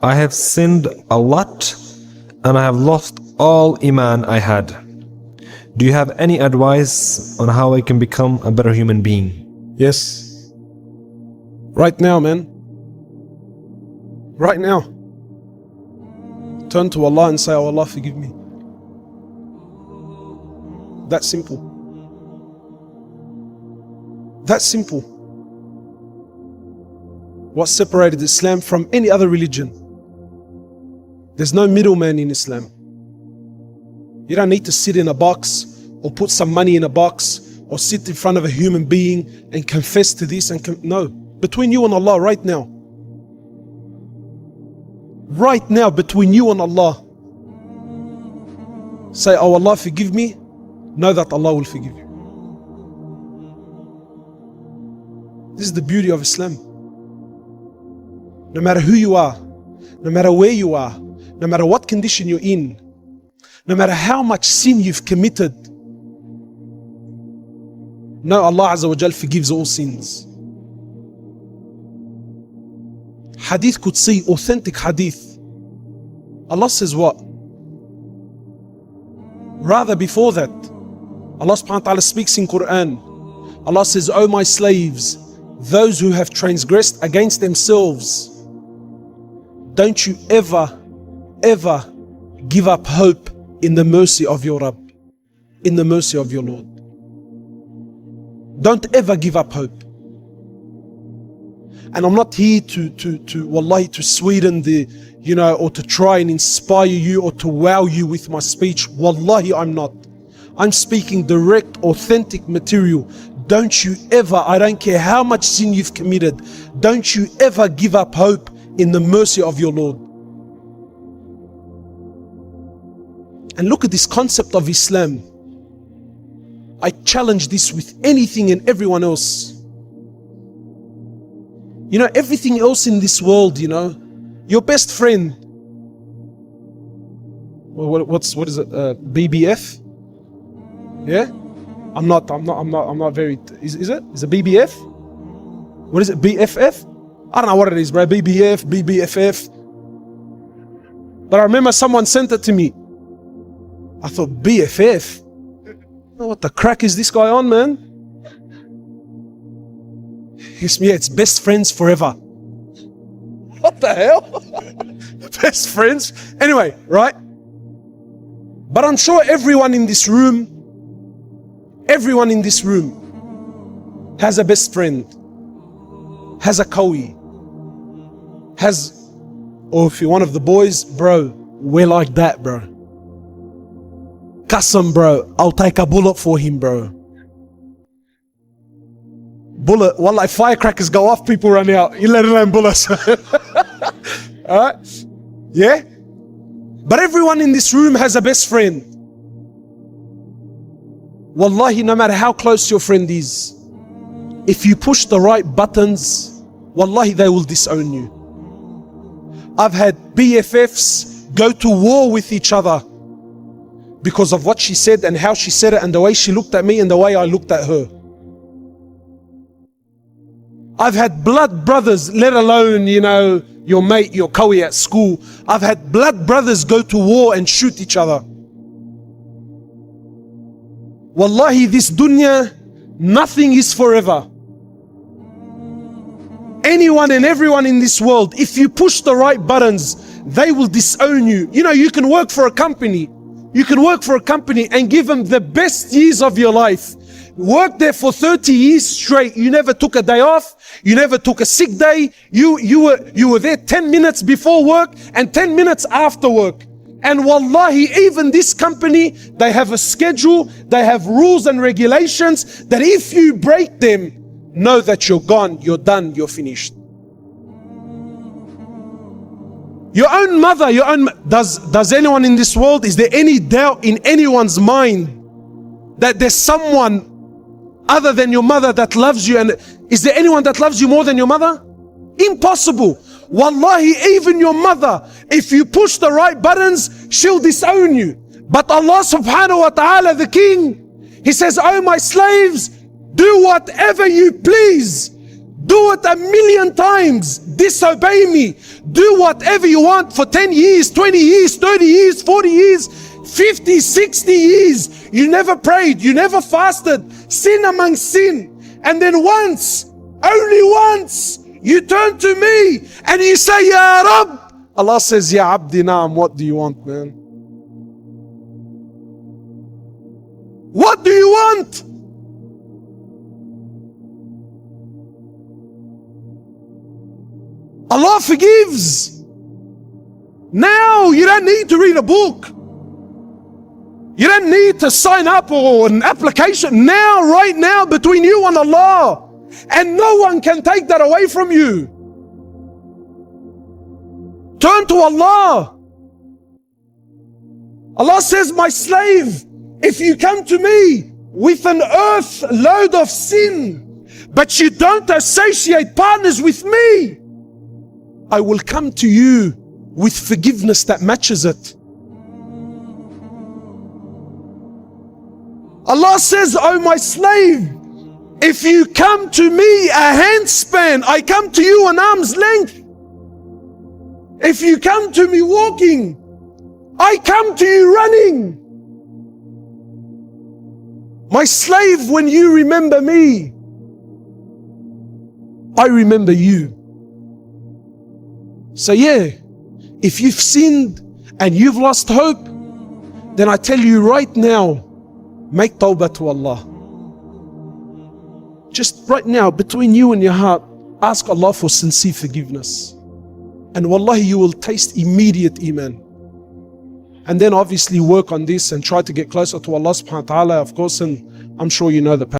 I have sinned a lot and I have lost all Iman I had. Do you have any advice on how I can become a better human being? Yes. Right now, man. Right now. Turn to Allah and say, oh Allah, forgive me. That simple. That simple. What separated Islam from any other religion? There's no middleman in Islam. You don't need to sit in a box or put some money in a box or sit in front of a human being and confess to this and no. Between you and Allah right now. Right now between you and Allah. Say, oh Allah, forgive me. Know that Allah will forgive you. This is the beauty of Islam. No matter who you are, no matter where you are, no matter what condition you're in, no matter how much sin you've committed, no, Allah Azza wa Jal forgives all sins. Hadith Qudsi, authentic hadith. Allah says what? Rather before that, Allah subhanahu wa ta'ala speaks in Quran. Allah says, O my slaves, those who have transgressed against themselves, don't you ever give up hope in the mercy of your Rabb, in the mercy of your Lord. Don't ever give up hope. And I'm not here wallahi, to sweeten the, or to try and inspire you or to wow you with my speech. Wallahi, I'm not. I'm speaking direct, authentic material. Don't you ever, I don't care how much sin you've committed, don't you ever give up hope in the mercy of your Lord. And look at this concept of Islam. I challenge this with anything and everyone else. Everything else in this world, your best friend. What is it? BBF? Yeah? I'm not very, is it? Is it BBF? What is it? BFF? I don't know what it is, bro. BBF, BBFF. But I remember someone sent it to me. I thought, BFF? What the crack is this guy on, man? Yeah, it's best friends forever. What the hell? Best friends? Anyway, right? But I'm sure everyone in this room has a best friend, has a kawi, or if you're one of the boys, bro, we're like that, bro. Qasam, bro, I'll take a bullet for him, bro. Bullet, wallah, if firecrackers go off, people run out. You let alone bullets. Alright? Yeah? But everyone in this room has a best friend. Wallahi, no matter how close your friend is, if you push the right buttons, wallahi, they will disown you. I've had BFFs go to war with each other because of what she said and how she said it and the way she looked at me and the way I looked at her. I've had blood brothers, let alone, your mate, your kawi at school. I've had blood brothers go to war and shoot each other. Wallahi, this dunya, nothing is forever. Anyone and everyone in this world, if you push the right buttons, they will disown you. You can work for a company. You can work for a company and give them the best years of your life. Work there for 30 years straight. You never took a day off. You never took a sick day. You were there 10 minutes before work and 10 minutes after work. And wallahi, even this company, they have a schedule, they have rules and regulations that if you break them, know that you're gone, you're done, you're finished. Your own mother, does anyone in this world, is there any doubt in anyone's mind that there's someone other than your mother that loves you? And is there anyone that loves you more than your mother? Impossible. Wallahi, even your mother, if you push the right buttons, she'll disown you. But Allah subhanahu wa ta'ala, the King, He says, oh my slaves, do whatever you please. Do it 1,000,000 times. Disobey me. Do whatever you want for 10 years, 20 years, 30 years, 40 years, 50, 60 years. You never prayed. You never fasted. Sin among sin. And then once, only once, you turn to me and you say, Ya Rab. Allah says, Ya Abdi Naam, what do you want, man? What do you want? Allah forgives. Now you don't need to read a book. You don't need to sign up or an application. Now, right now, between you and Allah. And no one can take that away from you. Turn to Allah. Allah says, my slave, if you come to me with an earth load of sin, but you don't associate partners with me, I will come to you with forgiveness that matches it. Allah says, oh my slave, if you come to me a handspan, I come to you an arm's length. If you come to me walking, I come to you running. My slave, when you remember me, I remember you. So yeah, if you've sinned and you've lost hope, then I tell you right now, make tawbah to Allah. Just right now, between you and your heart, ask Allah for sincere forgiveness. And wallahi, you will taste immediate Iman. And then obviously work on this and try to get closer to Allah subhanahu wa ta'ala, of course, and I'm sure you know the path.